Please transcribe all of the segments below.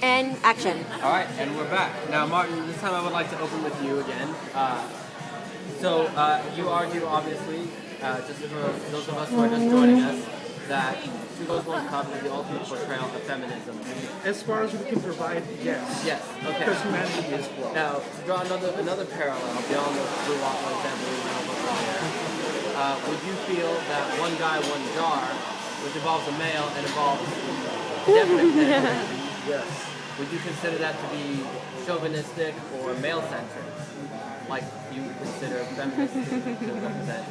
And action. All right, and we're back. Now, Martin, this time I would like to open with you again. You argue, obviously, just for those of us who are just joining us, that Two Girls, One Cup is the ultimate portrayal of feminism. As far as we can provide, yes. Yes, okay. Because humanity is flawed. Now, to draw another parallel beyond the Blue Waffle example we went over earlier, would you feel that One Guy, One Jar, which involves a male and involves definite penetration, Yes. would you consider that to be chauvinistic or male-centric, like you consider feminists to represent?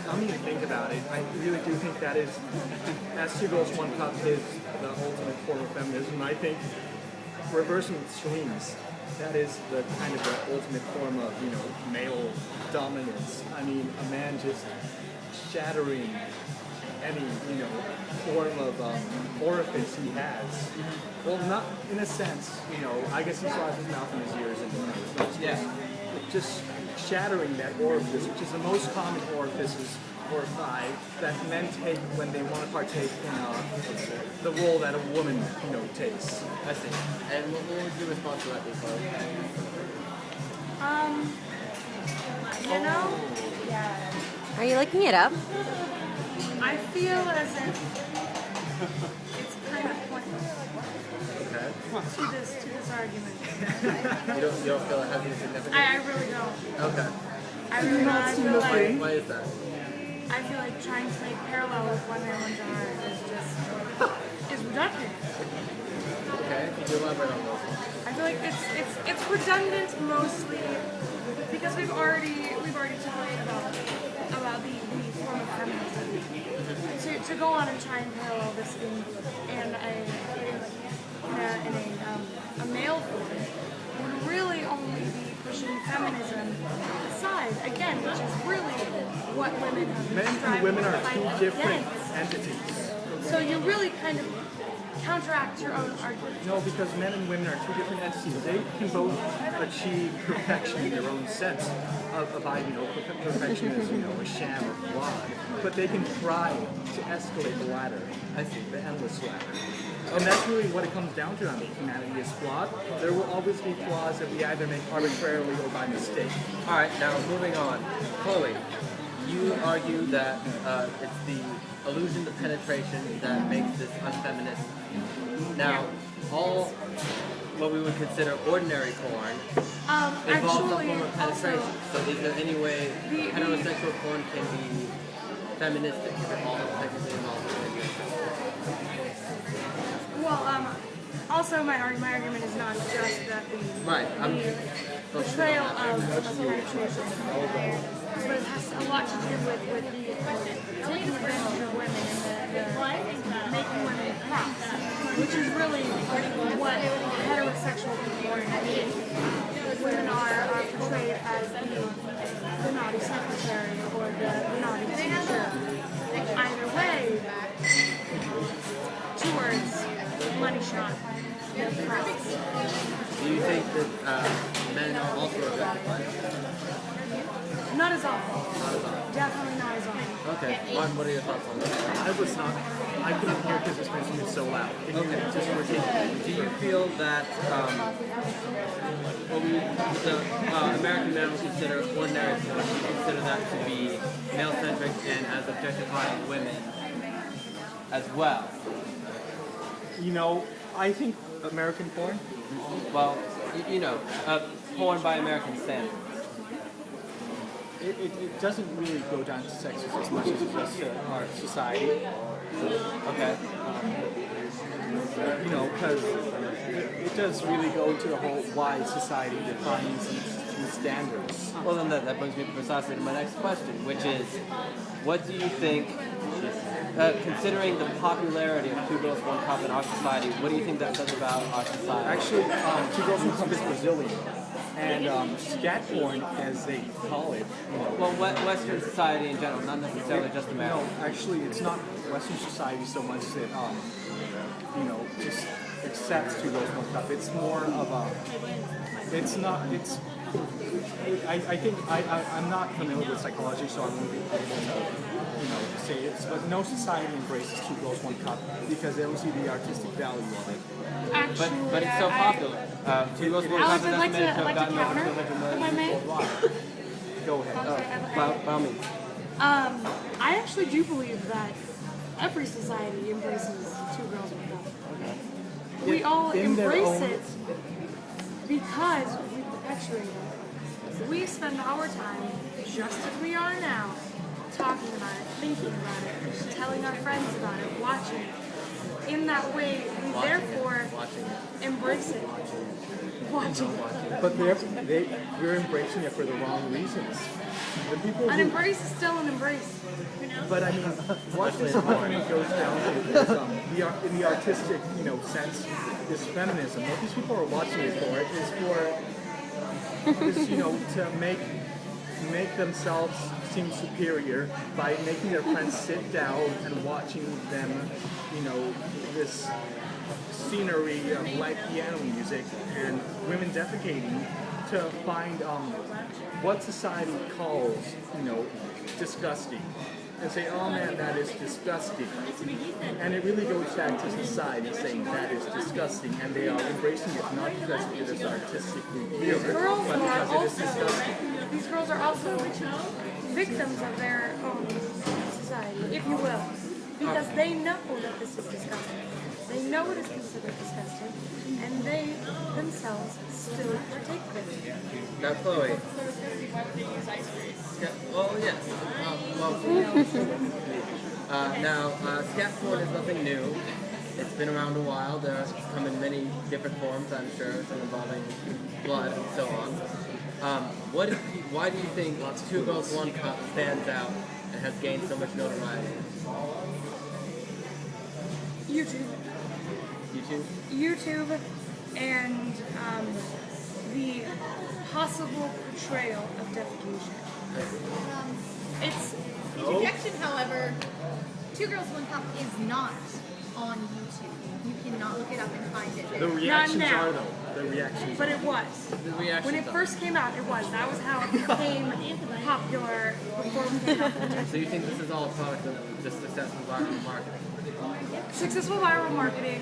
Coming to think about it, I really do think that is, as Two Girls, One Cup is the ultimate form of feminism. And I think reversing extremes, that is the kind of the ultimate form of, male dominance. I mean, a man just shattering any, form of orifice he has. Well, not in a sense, I guess he still has his mouth and his ears and his nose. Yeah. Just shattering that orifice, which is the most common orifices or thigh that men take when they want to partake in the role that a woman, takes. I see. And what would your response to that be, Chloe? Are you looking it up? I feel as if it's kind of pointless to this argument. You don't feel it has any significance? I really don't. Okay. I really don't. I feel like Why is that? I feel like trying to make parallel with One Man, One Jar is redundant. Okay. Could you elaborate on those? I feel like it's redundant mostly because we've already talked about the form of feminism. To go on and try and parallel this in a male form would really only be pushing feminism aside again, which is really what women have Men strived and women to are fight two different against. entities. So you really kind of counteract your own argument. No, because men and women are two different entities. They can both achieve perfection in their own sense of perfection is, a sham or flawed. But they can try to escalate the ladder. I see, the endless ladder. And that's really what it comes down to. I mean, humanity is flawed. There will always be flaws that we either make arbitrarily or by mistake. All right, now moving on. Chloe, you argue that it's the illusion to penetration that makes this unfeminist. Now, all what we would consider ordinary porn involves some form of penetration. So is there any way heterosexual porn can be feministic if it all technically involves penetration? Well, also my argument is not just that the portrayal of penetration, but it has a lot to do with the taking advantage of women and the making women props, which is really what heterosexual people are. Women are portrayed as the naughty secretary or the naughty teacher. Either way, towards money shot. Do you think that men are also objectified? Not as often. Definitely not as often. Okay. Martin, what are your thoughts on that? I couldn't hear because this person is so loud. Can you just repeat? Do you feel that the American men will consider ordinary porn, consider that to be male-centric and as objectifying women as well? I think American porn. Well, porn by American standards. It doesn't really go down to sexes as much as it does to our society. Okay. Because it does really go to the whole why society defines these standards. Well, then that brings me precisely to my next question, which is, what do you think, considering the popularity of Two Girls, One Cup in our society, what do you think that says about our society? Actually, Two Girls, One Cup is Brazilian. And scat porn, as they call it. Well, Western society in general, not necessarily just America. No, actually, it's not Western society so much that, just accepts Two Girls, One Cup. It's more of a, it's I think I'm not familiar with psychology, so I won't be able to, say it. But no society embraces Two Girls, One Cup because they don't see the artistic value of it. Actually, But it's so popular. Two Girls, One Cup Alex, I'd like to have gotten over counter, 200 if million. I may. Go ahead. By all means. I actually do believe that every society embraces Two Girls, One Cup. We all In their embrace own- it because we perpetuate it. We spend our time, just as we are now, talking about it, thinking about it, telling our friends about it, watching it. In that way, we therefore embrace it. Watching it. But we're embracing it for the wrong reasons. The people An who, embrace is still an embrace. but I mean, what this argument goes down to is in the artistic, sense, is feminism. What these people are watching it for is to make themselves seem superior by making their friends sit down and watching them, this scenery of light piano music and women defecating to find what society calls, disgusting. And say, oh man, that is disgusting. And it really goes back to society saying that is disgusting, and they are embracing it not because it is artistically pure, Girls but are because it is also, disgusting. these girls are also victims of their own society, if you will. Because they know that this is disgusting. They know it is considered disgusting, and they themselves still partake of it. Now, Chloe. Well, yes. Now, scat porn is nothing new. It's been around a while. There's come in many different forms, I'm sure, involving blood and so on. Why do you think Two Girls, One Cup stands out and has gained so much notoriety? YouTube and the possible portrayal of defecation. It's interjection, however. Two Girls, One Cup is not on YouTube. You cannot look it up and find it The there. reactions Not now. are though. The reactions. But it was. The reactions When it first came out, it was. That was how it became popular before it came out. So you think this is all a product of just successful viral marketing? Successful viral marketing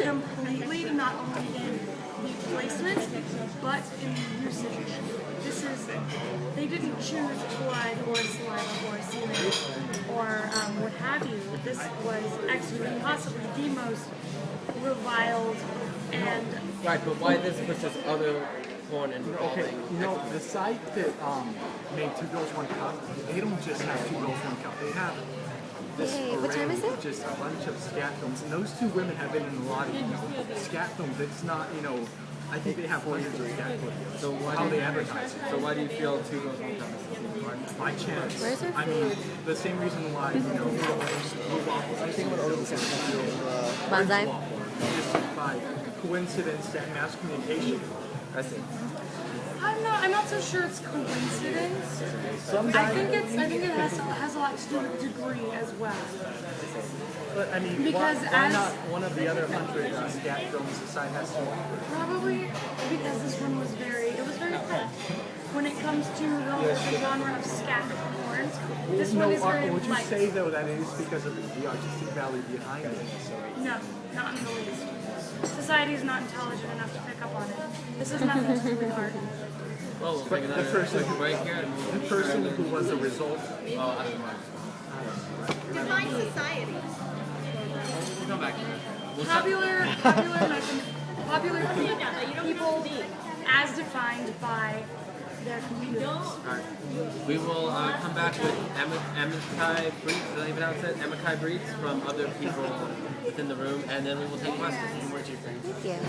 completely, not only in the placement, but in the usage. They didn't choose blood or saliva or semen or what have you. This was actually possibly the most reviled and... Right, but why this versus other porn involving? Okay, the site that made Two Girls, One Cup, they don't just have Two Girls, One Cup. They have this Hey, what time array is it? of just a bunch of scat films, and those two women have been in a lot of scat films. It's not, I think they have hundreds of scat films. So How they advertise it. So why do you feel Two Girls, One Cup is such an important? By chance. Where's our I mean, the same reason why, blue waffles are still Bonsai? just by coincidence and mass communication. I see. I'm not so sure it's coincidence. I think it has a lot to do with degree as well. But I mean, Because why as- not one of the other 100 scat films the site has to offer? Probably because this one was very packed. When it comes to the genre of scat porn, this one is very Would you light. say though that it is because of the artistic value behind it? No, not in the least. Society is not intelligent enough to pick up on it. This has nothing to do with art. Well, we'll But take the another person- quick break here. And The person who was the result. I don't know. Define society. We'll come back to that. Popular people as defined by their computers. Alright. We will come back with amici briefs, did I even pronounce it? Amici briefs from other people within the room, and then we will take questions. Thank you.